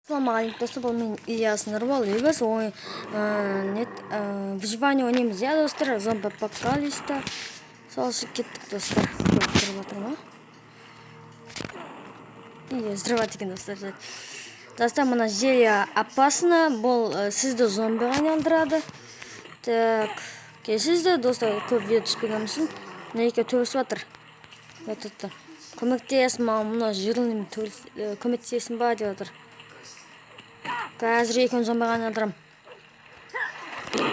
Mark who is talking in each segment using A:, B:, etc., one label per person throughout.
A: Маленький доступ мен Ильяс Нурбол. Егес ой выживание ойнаймыз иә достар, зомби-апокалипста. Сол кеттік достар. Көріп жатыр ма? И взрывать екен достар. Достар, мына жер опасно, бұл сізді зомбиға айналдырады. Так, келесізді достар, көп видео түспеген мүсін. Мына екеу төбесіп жатыр. Көмектесін маған, мына жырылым көмектесін ба деп жатыр. Қазір екеуін зомбиға айналдырам.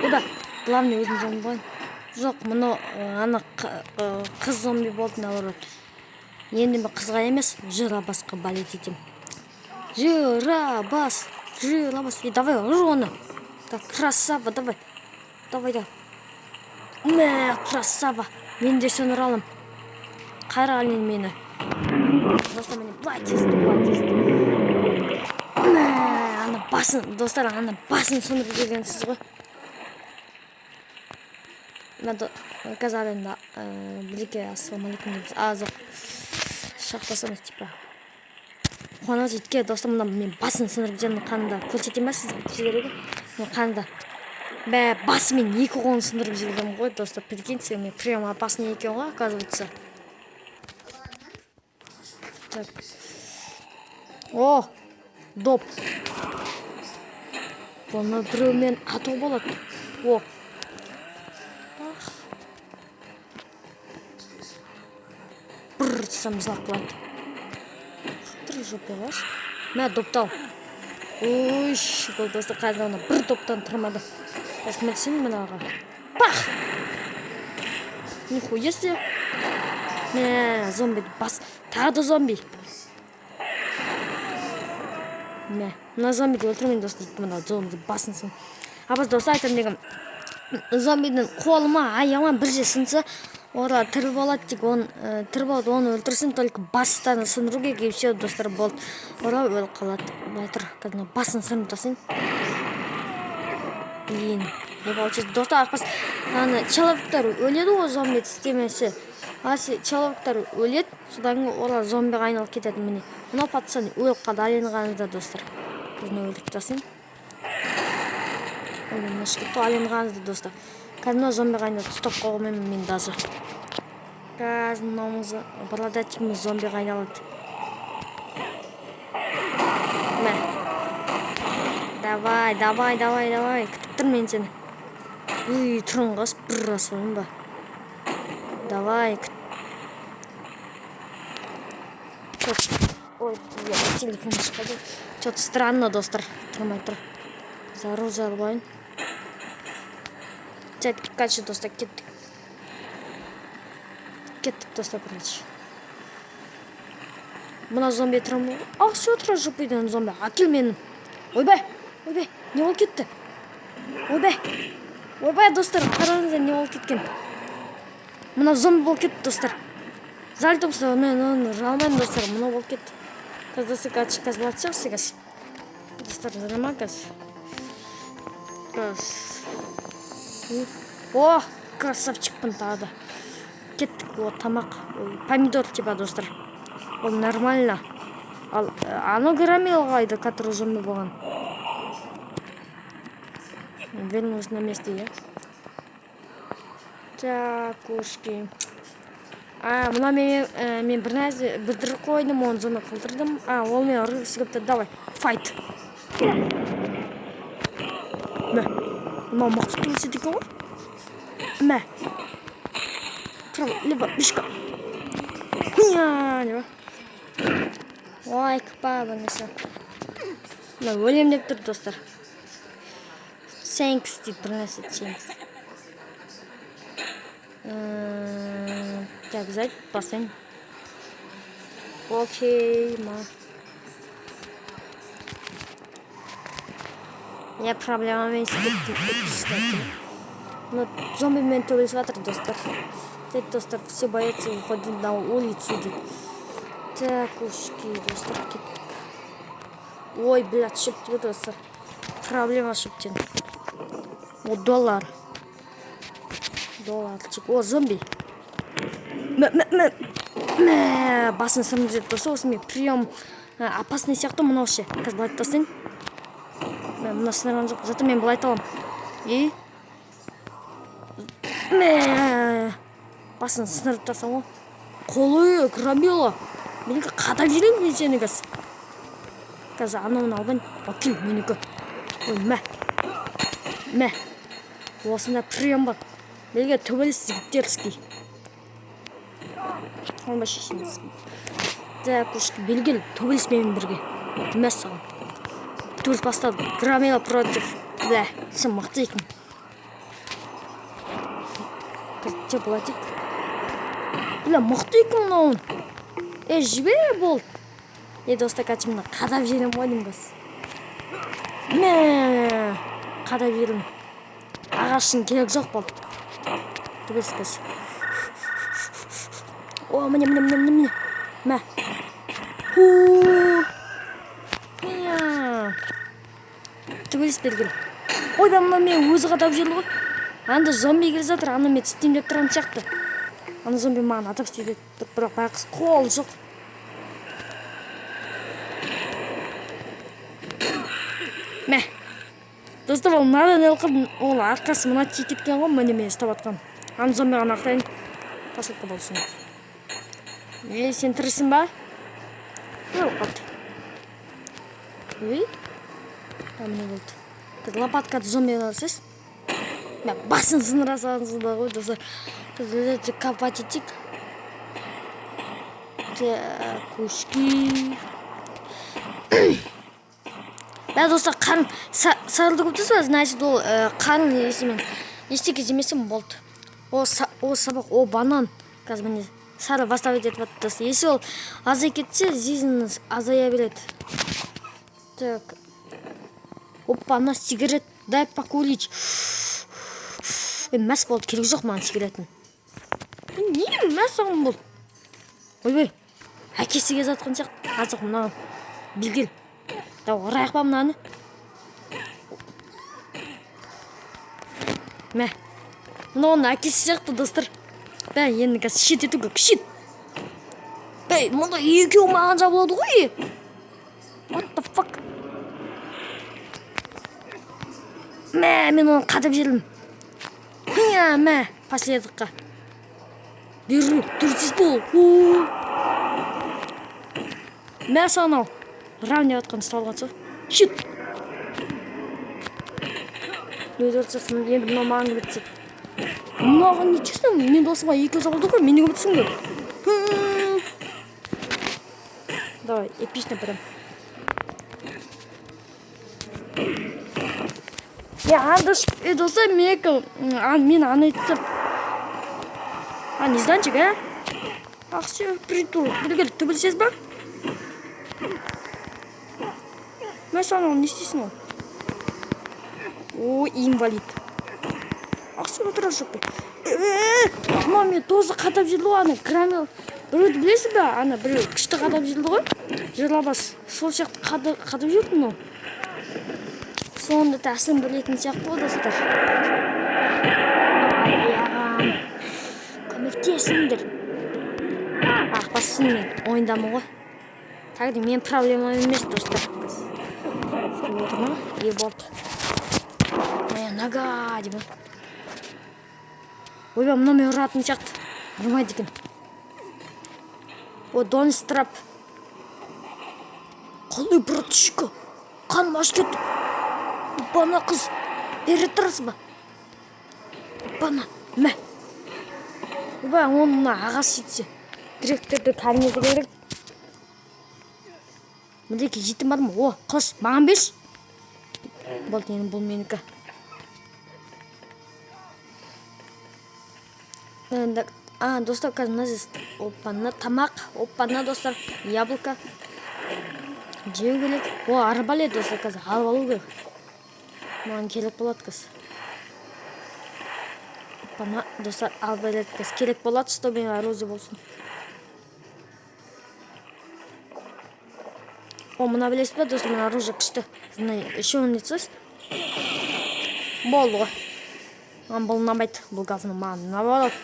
A: Ода, главный өзін зомби болайын. Жоқ, мұны ана қыз зомби болды наоборот. Енді мен қызға емес, Жиробасқа балет етем. Жиробас. И давай, ұры оны. Так, красава, давай. Давай, да. Мә, красава. Мен де сені ұралым. Қайрағанен мені. Достар, мені былай тесті. Ана басын, достар, ана басын сөндіріп жібергенсіз ғой. Қазір енді білеке ассаламалейкум дейміз. Жоқ, шақтасамыз типа. Қуана жетке, достар, мына мен басын сөндіріп жерінің қанында көрсетем ба сізге жібереді? Мен қанында. Басымен екі қолын сөндіріп жібергенмін ғой, достар. Прикиньте, мен прямо опасный екен ғой, оказывается. Так. О, доп. Бұны біреумен ату болады. О. Бррр, самызлақ болады. Қықтыр жопелаш. Мә, доптал. Ой, бұл достар, қазір оны бір доптан тұрмады. Осмәтсен мұнаға. Пах! Нихуя себе. Мә, зомби бас. Тағы да зомби. Мә, мына зомбиді өлтірмейін достар, мына зомби басынсын. Біз достар айтам дегім, зомбидің қолыма, аяғыма бір же сынса, ода тірі болады тек, тірі болады, оны өлтірсін, только бастан сындыруге кейіп все достар болды. Ода өлі қалады. Байтыр, қазір басын сынып тасың. Блин, не получится. Достар, ақпас, человектар өледі о зомби істемесі. Человектар өледі, содан олар зомбиға айналып кетеді міне. Мына патсан өліп қалды аленғанызда достар. Біздің өлдік тасын. Аленғанызда достар. Қазір зомбиға айналып стоп қоғымен мен дазы. Қазір мынауымызы барладатчикіміз зомбиға айналады. Мә. Давай. Күтіп мен сені. Үй, тұрын қас бір асылым ба. Давай. Ой, я телефон шықпады. Что-то странно, достар. Тұрмай тұр. Зару зарбайын. Кәтші, достар, кеттік. Кеттік, достар, бірінші. Мұна зомби тұрам. Все тұра жұпыйдан зомби. Акел менің. Ойбай, не ол кетті? Ойбай, достар, қараңызда не ол кеткен. Мұна зомби бол кетті, достар. Жаль тұмсы, мен оны жалмайым, достар, мұна бол кетті. Қаздасы қаз болатшақ сегіз. Достар, жарама қаз. О, красавчикпін тағыда. Кеттік, о, тамақ. Помидор типа, достар. Ол нормально. Ал, ано граммилға айды, который зомби болған. Вернусь на месте, я. Так, ушки. Мына мен бірдіріп қойдым, оны зомби қылдырдым. Ол мен ұрғысы көпті, давай, файт. Мә, мына мақсат келсе декен ғой. Мә. Право, либо, мишка. Либо. Ой, кіпа, бұнысы. Мына өлем деп тұр, достар. Сенкс дейді, бірнәсі сенкс. Так, взять, поставим. Окей, ма. Я проблемамен себе. Но зомби мен төбелесіп жатыр, достар. Тек, достар, все боятся выходить на улицу. Так, ушки, достар, кеттік. Ой, блядь, шөптігі, достар. Проблема шөптен. О, доллар. Долларчик. О, зомби. Басын сырым жүріп тұрса, осы мен прием опасный сияқты мұнау ше. Қазір былай тастайын. Мен мына сынырған жоқ, зато мен былай айта аламын. Мә, басын сынырып тастам ғой. Қолы громила. Менікі қадап жүрем мен сені қазір. Қазір анауын албайын. Акел менікі. Ой, мә. Осында прием бар. Менікі төбелес жігіттерский. Олма шешеміз. Так, ушки белгіл. Төбелес менің бірге. Мә саған. Төбелес бастады. Громила против. Бля, сен мықты екен. Қазір болады. Бля, мықты екен мынауын. Жібер болды. Достар, қазір мына қадап жерім ойдым біз. Мә, қадап жерім. Ағашын керек жоқ болды. Төбелес қазір. О, міне. Мә. Төбелес белгіл. Ойда мына мен өзі қадап жерлі ғой. Анда зомби келе жатыр, ана мен тістемдеп тұрған шақты. Ана зомби маған атап істейді, бірақ байқыз қол жоқ. Мә. Достар, ол надан елқып, ол арқасы мұна тиіп кеткен ғой, міне мен ұстап атқан. Ана зомби ғана ақтайын. Посылқа болсын. Сен тірісің ба? Елқат. Міне болды. Қазір лопаткады зомби ғалсыз. Басын сындырасаңыз да ғой, достар. Қазір копать етейік. Так, ушки. Достар, қарын сарылды көптесі ба? Значит, ол қарын есімен. Естеке жемесем болды. О сабақ, о банан. Қазір міне сары бастап етіп баттасы. Если ол азай кетсе, жизнь азая береді. Так. Опа, ана сигарет. Дай покурить. Мәс болды, керек жоқ маған сигаретін. Не мәс оған болды? Ой, әкесі кез атқан сияқты. Азық мұнаған білгел. Ұрайық ба мұнаны? Мә. Мұнаған әкесі сияқты, достар. Бәй, енді қазір шет ету көк, шет. Бәй, мұнда екеу маған жабылады ғой. What the fuck? Мә, мен оны қадап жерім. Мә, последыққа. Бері, түрсіз бол. Мә, санау. Равне атқан ұсталған сол. Шет. Өз ұртсасын, енді мұна маған көбетсек. Мынаған не честен, мен досыма екі өз ғой, мені көбетсің ғой. Давай, эпично прям. Андыш, достар, мен аны етсіп. Незданчик, Ақсы, притур. Білгел, төбілсез ба? Мәсаны оны не істейсің ол? О, инвалид. Ақсы, отыра жоқ. Ма, мен тозы қатап жүрді ғой, аны громил. Біреуді білесіз ба? Ана біреу күшті қатап жүрді ғой. Жырлабас. Сол сияқты қатап жүрді ма? Сонда тәсін білетін сияқты ғой, достар. Аяғам. Көмектесіңдер. Ақпасын мен ойындамын ғой. Тағды мен проблема емес, достар. Отыр ма? Болды. Нага, деймін. Ойба, мұна мен ұратын сияқты. Ұрмайды екен. О, Донстрап. Қалай, братышка? Қаным аш кетті. Бана қыз. Бері тұрасыз ба? Бана. Мә. Ойба, оны мұна ағасы жетсе. Директорды кәріңізді керек. Мінеке жетім бадым. О, қыз, маған беш. Болды, енді бұл менікі. Достар, қазір мына здесь опана тамақ, опана, достар, яблоко. Жеу керек. О, арбалет, достар, қазір алып алу керек. Маған керек болады қазір. Опана, достар, арбалет қазір керек болады, что мен оружие болсын. О, мына білесіз ба, достар, мен оружие күшті. Еще он нетсіз? Болды ғой. Маған бұл набайды, бұл говно маған набайды.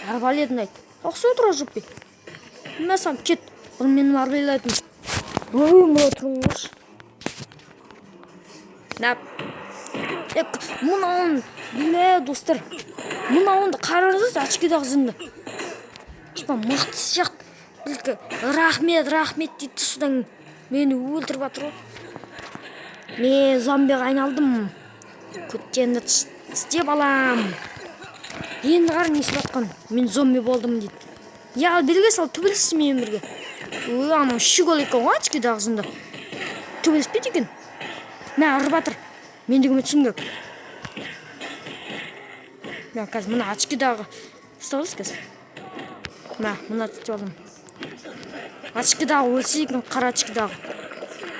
A: Арбалетін айт. Ақсы отыра жоқ бе? Мәсам, кет. Бұл менің арбалетім. Ой, мұна тұрыңыз. Мынауын біле достар. Мынауынды қараңыз очкидегі зімді. Типа мықты сияқты. Білкі рахмет дейді содан мені өлтіріп жатыр ғой. Мен зомбиға айналдым. Көттенді істеп алам. Енді қар не істеп жатқан? Мен зомби болдым дейді. Я бірге сал төбелесіз мен бірге. Анау шүгол екен ғой очкидегі зімді. Төбелеспейді екен. Мә ұрып жатыр. Мендегі түсінгім. Мә қазір мына очкидегі ұсталыз қазір. Мына түтіп алдым. Очкидегі өлсе екен, қара очкидегі.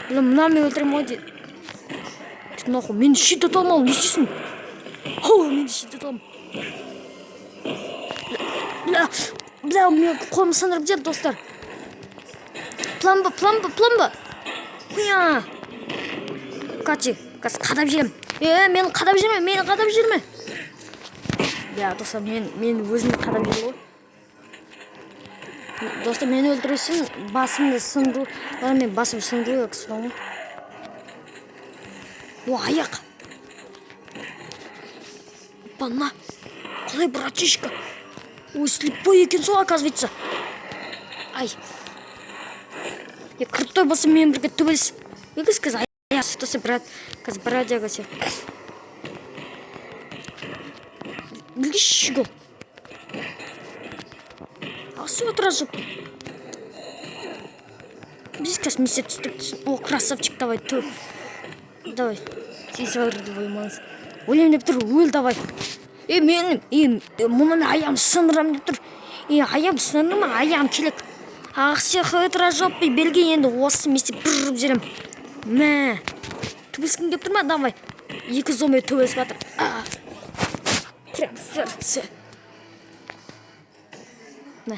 A: Мына мен өлтірем ғой дейді. Нахуй, мен щит аталмау, не істейсің? Мен щит аталмау. Бля, мен қолым сындырып жеді, достар. Пломба. Құя. Қазір қадап жерім. Мені қадап жерме. Бля, достар, мен өзімді қадап жер ғой. Достар, мені өлтіресің, басымды сындыру. Мен басымды сындыру өксі. Аяқ. Бана. Қалай братишка. Слепой екен сол, оказывается. Ай. Крутой болсын мен бірге төбелес. Егіз қазір аяқ. Брат. Қазір братьяға сер. Білге шүгі. Асы отыра жоқ. Біз қазір месе түстік. О, красавчик, давай. Давай. Здесь вырываемыз. Өлем деп тұр, өл давай. Мұнын аяғым сындырам деп тұр. Аяғым сындырма, аяғым келек. Ақсы қытыра жоқ, белге енді осы месе біріп жерім. Мә. Төбелескін деп тұр ма, давай. Екі зомби төбелесіп жатыр. Прям сердце. Мә.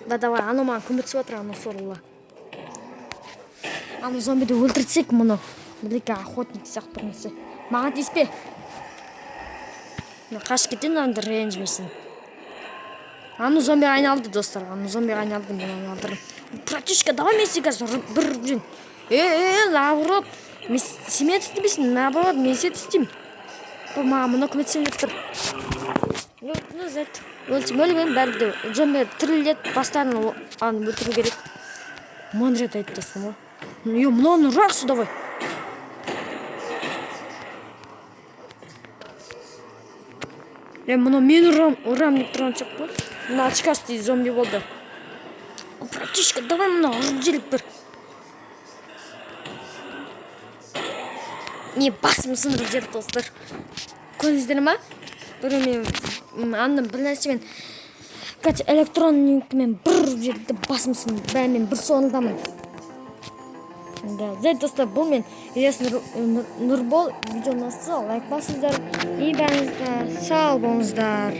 A: Давай, ано маған көмектесіп жатыр, ано сорлы. Аны зомбиді өлтіртсек мұны. Білеке охотник сияқты тұрмысы. Маған теспе. Қаш кетен анды ренжмесін. Аны зомбиға айналды, достар. Аны зомбиға айналды, мен айналдырым. Братишка, давай мен сегаз бір жүрін. Наоборот. Семен түстемесін, наоборот, мен се түстем. Маған мұны көмектесем деп тұр. Өлтім бәрді. Зомби тірілет бастарын өлтіру керек. Монрет айтты соң. Мынаны рақсы давай. Мұны мен ұрам деп тұрған шақ бұл. Мұны очкасты зомби болды. Братишка, давай мұны ұрып желіп бір. Не басым сындырып жер достар. Көріңіздер ма? Бір мен анным бір нәрсемен электронникмен бір жерді басым сындырып. Бәрімен бір соңылдамын. Да, достар, бұл мен Ильяс Нұрбол. Видеоны лайк басыңыздар. И бәріңізге сау болыңыздар.